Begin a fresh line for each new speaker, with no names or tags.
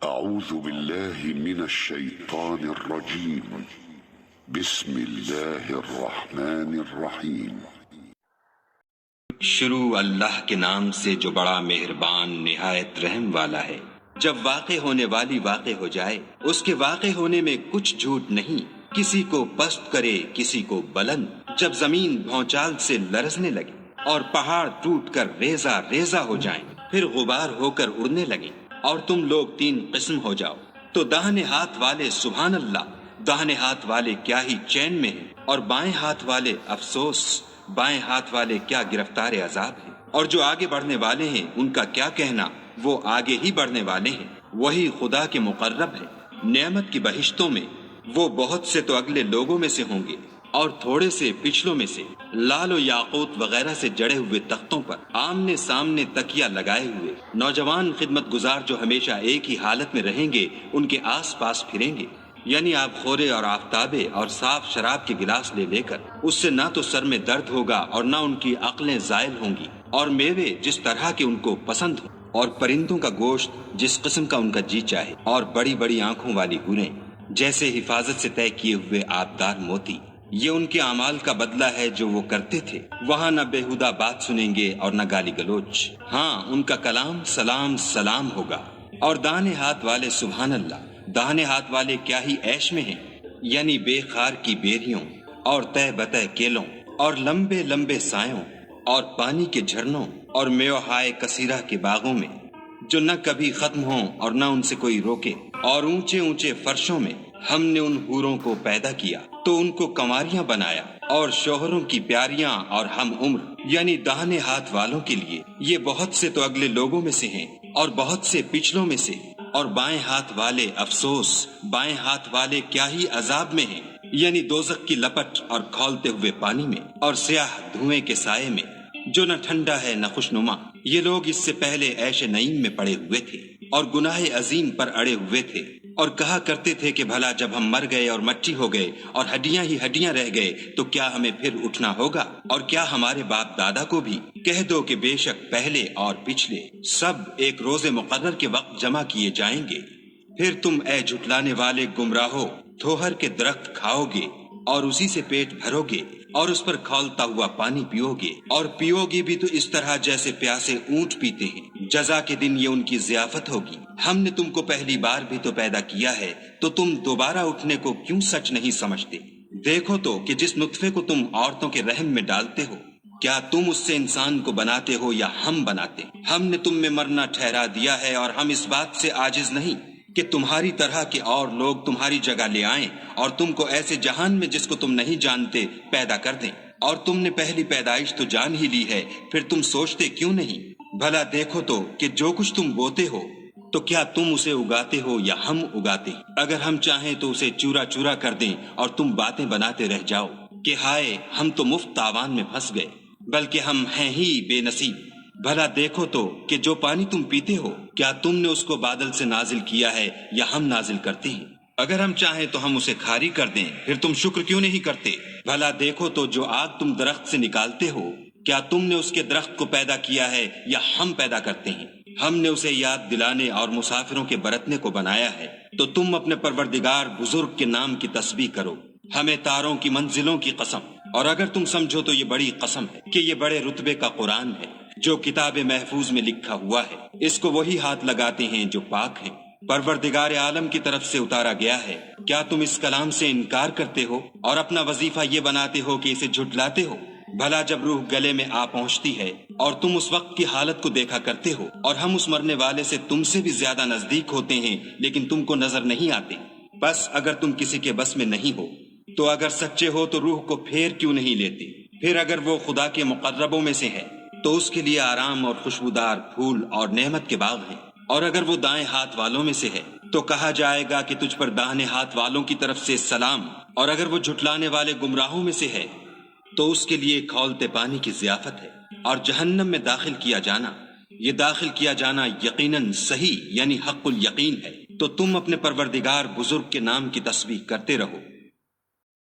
أعوذ بالله من الشيطان الرجيم. بسم الله الرحمن الرحیم.
شروع اللہ کے نام سے جو بڑا مہربان نہایت رحم والا ہے. جب واقع ہونے والی واقع ہو جائے، اس کے واقع ہونے میں کچھ جھوٹ نہیں. کسی کو پست کرے، کسی کو بلند. جب زمین بھونچال سے لرزنے لگے اور پہاڑ ٹوٹ کر ریزہ ریزہ ہو جائیں، پھر غبار ہو کر اڑنے لگیں اور تم لوگ تین قسم ہو جاؤ، تو داہنے ہاتھ والے سبحان اللہ، داہنے ہاتھ والے کیا ہی چین میں ہیں، اور بائیں ہاتھ والے افسوس، بائیں ہاتھ والے کیا گرفتار عذاب ہیں. اور جو آگے بڑھنے والے ہیں ان کا کیا کہنا، وہ آگے ہی بڑھنے والے ہیں. وہی خدا کے مقرب ہے. نعمت کی بہشتوں میں وہ بہت سے تو اگلے لوگوں میں سے ہوں گے اور تھوڑے سے پچھلوں میں سے. لال و یاقوت وغیرہ سے جڑے ہوئے تختوں پر آمنے سامنے تکیہ لگائے ہوئے نوجوان خدمت گزار جو ہمیشہ ایک ہی حالت میں رہیں گے ان کے آس پاس پھریں گے. یعنی آپ خورے اور آفتابے اور صاف شراب کے گلاس لے لے کر اس سے نہ تو سر میں درد ہوگا اور نہ ان کی عقلیں زائل ہوں گی. اور میوے جس طرح کے ان کو پسند ہوں، اور پرندوں کا گوشت جس قسم کا ان کا جی چاہے، اور بڑی بڑی آنکھوں والی حوریں جیسے حفاظت سے طے کیے ہوئے آبدار موتی. یہ ان کے اعمال کا بدلہ ہے جو وہ کرتے تھے. وہاں نہ بےہودہ بات سنیں گے اور نہ گالی گلوچ. ہاں، ان کا کلام سلام سلام ہوگا. اور داہنے ہاتھ والے سبحان اللہ، داہنے ہاتھ والے کیا ہی عیش میں ہیں. یعنی بے خار کی بیریوں اور تہ بتہ کیلوں اور لمبے لمبے سایوں اور پانی کے جھرنوں اور میوہائے کثیرہ کے باغوں میں جو نہ کبھی ختم ہوں اور نہ ان سے کوئی روکے. اور اونچے اونچے فرشوں میں ہم نے ان حوروں کو پیدا کیا تو ان کو کنواریاں بنایا، اور شوہروں کی پیاریاں اور ہم عمر. یعنی داہنے ہاتھ والوں کے لیے یہ بہت سے تو اگلے لوگوں میں سے ہیں اور بہت سے پچھلوں میں سے. اور بائیں ہاتھ والے افسوس، بائیں ہاتھ والے کیا ہی عذاب میں ہیں. یعنی دوزخ کی لپٹ اور کھولتے ہوئے پانی میں اور سیاہ دھوئیں کے سائے میں جو نہ ٹھنڈا ہے نہ خوشنما. یہ لوگ اس سے پہلے عیش نعیم میں پڑے ہوئے تھے اور گناہ عظیم پر اڑے ہوئے تھے، اور کہا کرتے تھے کہ بھلا جب ہم مر گئے اور مٹی ہو گئے اور ہڈیاں ہی ہڈیاں رہ گئے تو کیا ہمیں پھر اٹھنا ہوگا؟ اور کیا ہمارے باپ دادا کو بھی؟ کہہ دو کہ بے شک پہلے اور پچھلے سب ایک روز مقرر کے وقت جمع کیے جائیں گے. پھر تم اے جھٹلانے والے گمراہو تھوہر کے درخت کھاؤ گے اور اسی سے پیٹ بھرو گے اور اس پر کھولتا ہوا پانی پیو گے، اور پیو گے بھی تو اس طرح جیسے پیاسے اونٹ پیتے ہیں. جزا کے دن یہ ان کی ضیافت ہوگی. ہم نے تم کو پہلی بار بھی تو پیدا کیا ہے، تو تم دوبارہ اٹھنے کو کیوں سچ نہیں سمجھتے؟ دیکھو تو کہ جس نطفے کو تم عورتوں کے رحم میں ڈالتے ہو، کیا تم اس سے انسان کو بناتے ہو یا ہم بناتے؟ ہم نے تم میں مرنا ٹھہرا دیا ہے، اور ہم اس بات سے عاجز نہیں کہ تمہاری طرح کے اور لوگ تمہاری جگہ لے آئیں اور تم کو ایسے جہان میں جس کو تم نہیں جانتے پیدا کر دیں. اور تم نے پہلی پیدائش تو جان ہی لی ہے، پھر تم سوچتے کیوں نہیں؟ بھلا دیکھو تو کہ جو کچھ تم بوتے ہو تو کیا تم اسے اگاتے ہو یا ہم اگاتے؟ اگر ہم چاہیں تو اسے چورا چورا کر دیں اور تم باتیں بناتے رہ جاؤ کہ ہائے ہم تو مفت تاوان میں پھنس گئے، بلکہ ہم ہیں ہی بے نصیب. بھلا دیکھو تو کہ جو پانی تم پیتے ہو کیا تم نے اس کو بادل سے نازل کیا ہے یا ہم نازل کرتے ہیں؟ اگر ہم چاہیں تو ہم اسے کھاری کر دیں، پھر تم شکر کیوں نہیں کرتے؟ بھلا دیکھو تو جو آگ تم درخت سے نکالتے ہو کیا تم نے اس کے درخت کو پیدا کیا ہے یا ہم پیدا کرتے ہیں؟ ہم نے اسے یاد دلانے اور مسافروں کے برتنے کو بنایا ہے. تو تم اپنے پروردگار بزرگ کے نام کی تسبیح کرو. ہمیں تاروں کی منزلوں کی قسم، اور اگر تم سمجھو تو یہ بڑی قسم ہے کہ یہ بڑے رتبے کا قرآن ہے جو کتاب محفوظ میں لکھا ہوا ہے. اس کو وہی ہاتھ لگاتے ہیں جو پاک ہیں، پروردگار عالم کی طرف سے اتارا گیا ہے. کیا تم اس کلام سے انکار کرتے ہو اور اپنا وظیفہ یہ بناتے ہو کہ اسے جھٹلاتے ہو؟ بھلا جب روح گلے میں آ پہنچتی ہے اور تم اس وقت کی حالت کو دیکھا کرتے ہو، اور ہم اس مرنے والے سے تم سے بھی زیادہ نزدیک ہوتے ہیں لیکن تم کو نظر نہیں آتے. بس اگر تم کسی کے بس میں نہیں ہو تو اگر سچے ہو تو روح کو پھیر کیوں نہیں لیتے؟ پھر اگر وہ خدا کے مقربوں میں سے ہے تو اس کے لیے آرام اور خوشبودار پھول اور نعمت کے باغ ہیں. اور اگر وہ دائیں ہاتھ والوں میں سے ہے تو کہا جائے گا کہ تجھ پر داہنے ہاتھ والوں کی طرف سے سلام. اور اگر وہ جھٹلانے والے گمراہوں میں سے ہے تو اس کے لیے کھولتے پانی کی ضیافت ہے. اور جہنم میں داخل کیا جانا، یہ داخل کیا جانا یقیناً صحیح یعنی حق الیقین ہے. تو تم اپنے پروردگار بزرگ کے نام کی تسبیح کرتے رہو.